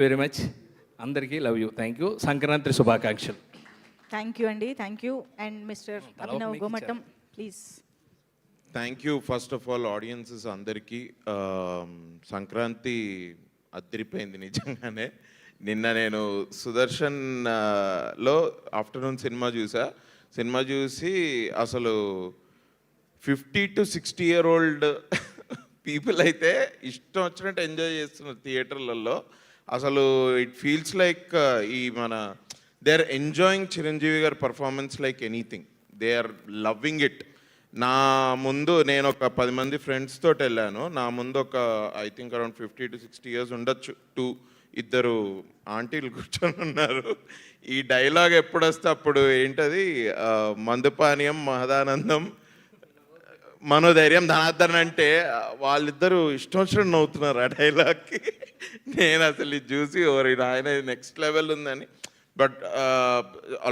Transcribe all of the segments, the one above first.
Very much. అందరికీ love you, thank you. Sankranti శుభాకాంక్షలు. Thank you అండి, thank you. And mister Abhinav Gomatam please. Thank you first of all audiences అందరికీ. సంక్రాంతి అదిరిపోయింది నిజంగానే. నిన్న నేను సుదర్శన్ లో ఆఫ్టర్నూన్ సినిమా చూసి అసలు 50 to 60 year old పీపుల్ అయితే ఇష్టం వచ్చినట్టు ఎంజాయ్ చేస్తున్నారు థియేటర్లలో. అసలు ఇట్ ఫీల్స్ లైక్ ఈ మన దే ఆర్ ఎంజాయింగ్ చిరంజీవి గారి performance like anything. They are loving it. నా ముందు నేను ఒక 10 మంది ఫ్రెండ్స్ తోటి వెళ్ళాను. నా ముందు ఒక I think around 50 to 60 years ఉండొచ్చు. ఇద్దరు ఆంటీలు కూర్చొని ఉన్నారు. ఈ డైలాగ్ ఎప్పుడు వస్తే అప్పుడు ఏంటది, మందుపానీయం మహదానందం మనోధైర్యం ధనార్దన్ అంటే వాళ్ళిద్దరూ ఇష్టం వచ్చినట్టు నవ్వుతున్నారు ఆ డైలాగ్కి. నేను అసలు ఇది చూసి ఓరి ఆయన నెక్స్ట్ లెవెల్ ఉందని. But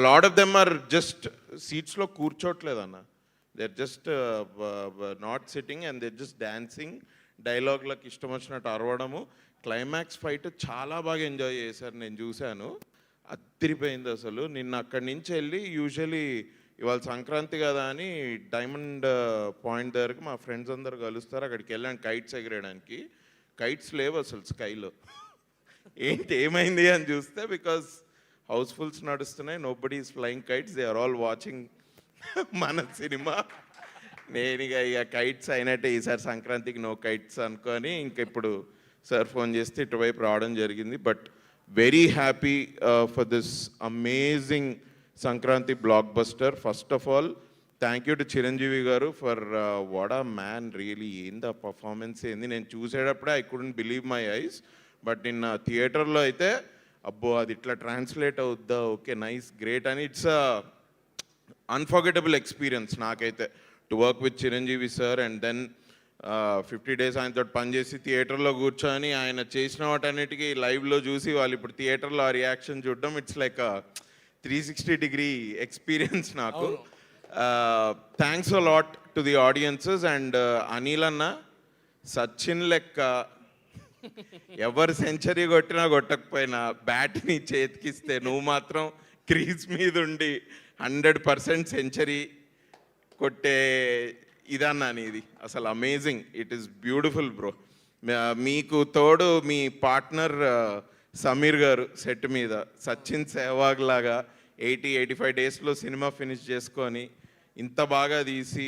lot of them are just సీట్స్లో కూర్చోట్లేదన్న. They are just not sitting and they just dancing. డైలాగ్లకు ఇష్టం వచ్చినట్టు అరవడము. క్లైమాక్స్ ఫైట్ చాలా బాగా ఎంజాయ్ చేశారు, నేను చూశాను. అదిరిపోయింది అసలు. నిన్న అక్కడి నుంచి వెళ్ళి యూజువలీ ఇవాళ సంక్రాంతి కదా అని డైమండ్ పాయింట్ దగ్గరికి మా ఫ్రెండ్స్ అందరు కలుస్తారు. అక్కడికి వెళ్ళాను కైట్స్ ఎగరేయడానికి. కైట్స్ లేవు అసలు స్కైలో. ఏమైంది అని చూస్తే బికాస్ హౌస్ఫుల్స్ నడుస్తున్నాయి, nobody is flying kites, they are all watching మన సినిమా. నేను ఇక కైట్స్ అయినట్టే ఈసారి సంక్రాంతికి నో కైట్స్ అనుకొని ఇంక ఇప్పుడు సార్ ఫోన్ చేస్తే ఇటువైపు రావడం జరిగింది. But very happy for this amazing Sankranti blockbuster. First of all thank you to Chiranjeevi garu for what a man really. ఏంది ఆ పర్ఫార్మెన్స్ ఏంది, నేను చూసేటప్పుడే I couldn't believe my eyes. But నిన్న థియేటర్లో అయితే అబ్బో అది ఇట్లా ట్రాన్స్లేట్ అవుద్దా, ఓకే నైస్ గ్రేట్ అని. ఇట్స్ అన్ఫర్గెటబుల్ ఎక్స్పీరియన్స్ నాకైతే to work with Chiranjeevi sir. And then 50 days ఆయనతో పనిచేసి థియేటర్లో కూర్చొని ఆయన చేసిన వాటన్నిటికీ లైవ్లో చూసి వాళ్ళు ఇప్పుడు థియేటర్లో ఆ రియాక్షన్ చూడడం ఇట్స్ లైక్ 360-degree ఎక్స్పీరియన్స్ నాకు. Thanks a lot to the audiences. And Anil అన్న సచిన్ లెక్క ఎవరు సెంచరీ కొట్టినా కొట్టకపోయినా బ్యాట్ని చేతికిస్తే నువ్వు మాత్రం క్రీజ్ మీద ఉండి 100% సెంచరీ కొట్టే ఇదన్నా నీది అసలు amazing. It is beautiful bro. మీకు తోడు మీ పార్ట్నర్ సమీర్ గారు సెట్ మీద సచిన్ సెహ్వాగ్ లాగా 80-85 daysలో సినిమా ఫినిష్ చేసుకొని ఇంత బాగా తీసి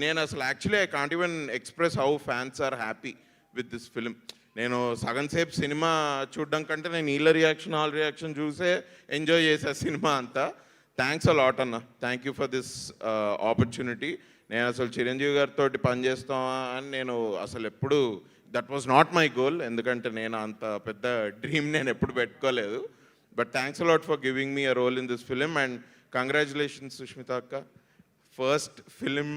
నేను అసలు actually I can't even express how fans are happy with this film. నేను సగం సేపు సినిమా చూడడం కంటే నేను వీళ్ళ రియాక్షన్ ఆల్ రియాక్షన్ చూసే ఎంజాయ్ చేసే సినిమా అంతా. థ్యాంక్స్ అ లాట్ అన్న. Thank you for this opportunity. నేను అసలు చిరంజీవి గారితో పనిచేస్తామా అని నేను అసలు ఎప్పుడు that was not my goal. ఎందుకంటే నేను అంత పెద్ద డ్రీమ్ నేను ఎప్పుడు పెట్టుకోలేదు. But thanks a lot for giving me a role in this film. And congratulations Sushmita అక్క. ఫస్ట్ ఫిలిం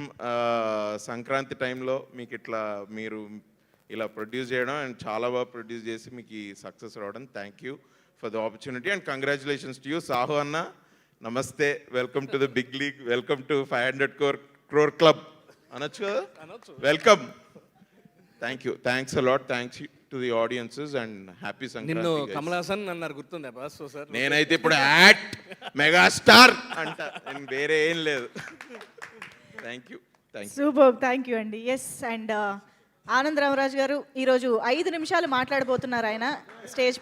సంక్రాంతి టైంలో మీకు మీరు ఇలా ప్రొడ్యూస్ చేయడం అండ్ చాలా బాగా ప్రొడ్యూస్ చేసి మీకు ఈ సక్సెస్ రావడం. Thank you for the opportunity and congratulations to you. Sahu అన్న నమస్తే, welcome to the big league, welcome to 500 crore club అనొచ్చు కదా, welcome. Thank you, thanks a lot. Thanks to the audiences and happy Sankranti. Kamal Haasan అన్నారు గుర్తుందా boss? Sir నేనైతే ఇప్పుడు act megastar అంట, నేను వేరే ఏం లేదు. Thank you, thank you. Super, thank you అండి. ఎస్. అండ్ ఆనంద్ రామరాజు గారు ఈరోజు 5 నిమిషాలు మాట్లాడబోతున్నారు ఆయన స్టేజ్